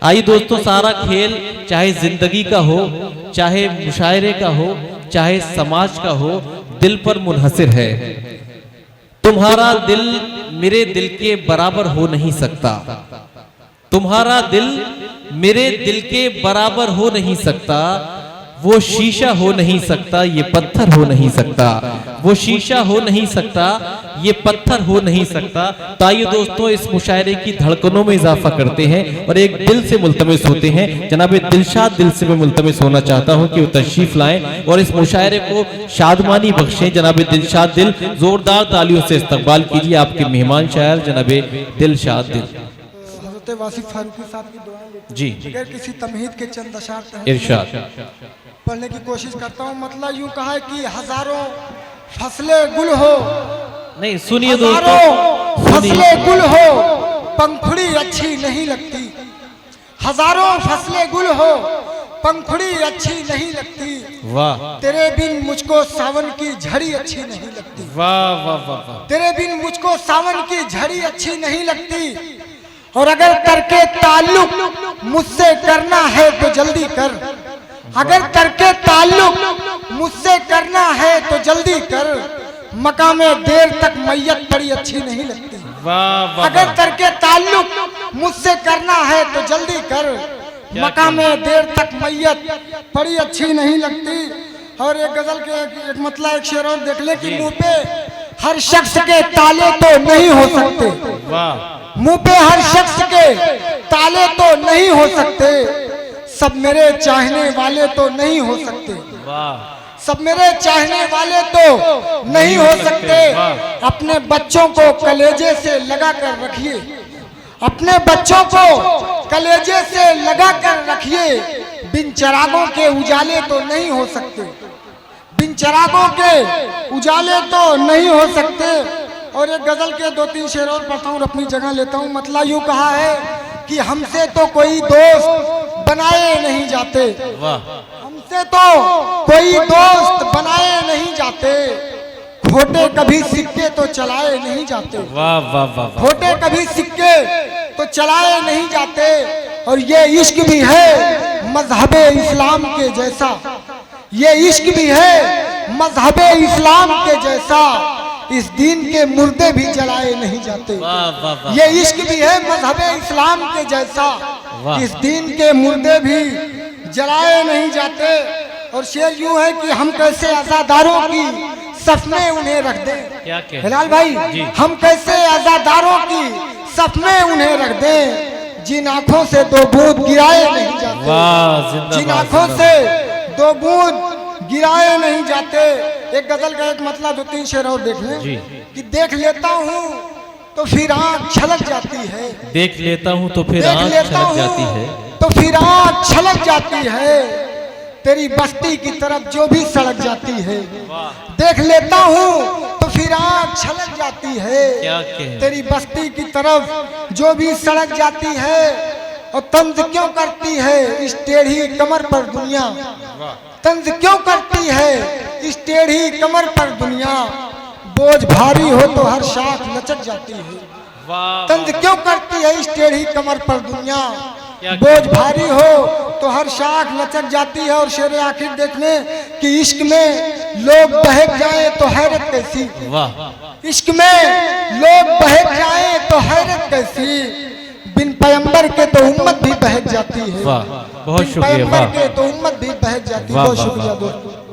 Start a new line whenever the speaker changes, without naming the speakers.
आइए दोस्तों, सारा खेल चाहे जिंदगी का हो, चाहे मुशायरे का हो, चाहे समाज का हो, दिल पर मुनहसिर है। तुम्हारा दिल मेरे दिल के बराबर हो नहीं सकता, तुम्हारा दिल मेरे दिल के बराबर हो नहीं सकता। वो शीशा हो नहीं सकता, ये पत्थर हो नहीं सकता, वो शीशा हो नहीं सकता, ये पत्थर हो नहीं सकता। तो आइए दोस्तों, इस मुशायरे की धड़कनों में इजाफा करते हैं और एक दिल से मुल्तमिस होते हैं। जनाब दिलशाद दिल से मैं मुल्तमिस होना चाहता हूं कि वो तशरीफ लाएं और इस मुशायरे को शादमानी बख्शें। जनाब दिलशाद दिल, जोरदार तालियों से इस्तकबाल कीजिए आपके मेहमान शायर जनाब दिलशाद दिल।
वासिफ फारूकी साहब की दुआएं
जी,
बगैर किसी तमहीद के चंद अशार
इरशाद
पढ़ने की कोशिश करता हूँ। मतलब यूं कहा है कि हजारों फसले गुल हो,
नहीं सुनिए
हजारों
दोस्तों,
फसले गुल हो, पंखुड़ी अच्छी नहीं लगती। हजारों फसले गुल हो, पंखुड़ी अच्छी नहीं लगती।
वाह,
तेरे बिन मुझको सावन की झड़ी अच्छी नहीं लगती।
वाह वाह वाह वाह।
तेरे बिन मुझको सावन की झड़ी अच्छी नहीं लगती। और अगर करके ताल्लुक मुझसे करना है तो जल्दी कर, अगर करके ताल्लुक मुझसे करना है तो जल्दी कर। मकामे देर तक मैयत पड़ी अच्छी नहीं लगती।
वाह वाह।
अगर करके ताल्लुक मुझसे करना है तो जल्दी कर। मकामे देर तक मैयत पड़ी अच्छी नहीं लगती। और एक गजल के एक मतलब एक शेर और देख ले कि मुंह पे हर शख्स के ताले तो नहीं हो सकते।
वाह,
मुंह पे हर शख्स के ताले तो नहीं हो सकते। सब मेरे चाहने वाले तो नहीं हो सकते।
वाह,
सब मेरे चाहने वाले तो नहीं हो सकते। अपने बच्चों को कलेजे से लगा कर रखिए, अपने बच्चों को कलेजे से लगा कर रखिए। बिन चिरागों के उजाले तो नहीं हो सकते, बिन चिरागों के उजाले तो नहीं हो सकते। और एक गजल के दो तीन शेर और पढ़ता हूँ, अपनी जगह लेता हूँ। मतलब यूं कहा है कि हमसे तो कोई दोस्त बनाए नहीं जाते।
वाह,
हमसे तो कोई दोस्त बनाए नहीं जाते। खोटे कभी सिक्के तो चलाए नहीं जाते।
वाह वाह वाह।
खोटे कभी सिक्के तो चलाए नहीं जाते। और ये इश्क भी है मजहबे इस्लाम के जैसा, ये इश्क भी है मजहबे इस्लाम के जैसा। इस दीन के मुर्दे भी जलाए नहीं जाते।
वाह वाह वाह।
ये इश्क भी है मजहबे इस्लाम के जैसा। इस दीन के मुर्दे भी जलाए नहीं जाते। और शेर यूं है कि हम कैसे आजादारों की सफ में उन्हें रख दें।
क्या कह
हिलाल भाई, हम कैसे आजादारों की सफ में उन्हें रख दें। जिन आंखों से दो बूंद गिराए नहीं जाते।
वाह, जिंदाबाद,
जिन आंखों से दो बूंद गिराए नहीं जाते। एक गजल का एक मतलब दो तीन शेर और देख लें कि देख लेता हूँ तो फिर आँख छलक जाती है।
देख लेता हूँ तो फिर
देख
आँख
लेता
छलक
हूँ
जाती है।
तो फिर आँख छलक जाती है। तेरी बस्ती की तरफ जो भी सड़क जाती है। देख लेता हूँ तो फिर आँख छलक जाती है।
क्या कह
तेरी बस्ती की तरफ जो भी सड़क जाती है। और तंज क्यों करती है इस टेढ़ी कमर पर दुनिया। तंज क्यों करती है इस टेढ़ी कमर पर दुनिया। बोझ भारी हो तो हर शाख लचक जाती है। तंज क्यों करती है इस टेढ़ी कमर पर दुनिया। बोझ भारी हो तो हर शाख लचक जाती है। और शेर आखिर देखने कि इश्क में लोग बहक जाए तो हैरत कैसी।
वाह,
इश्क में लोग बहक जाए तो हैरत कैसी। बिन पैगंबर के तो उम्मत भी बहक जाती है।
वाह, बहुत शुक्रिया।
पैगंबर के तो उम्मत भी बहक जाती है। बहुत शुक्रिया दोस्तों।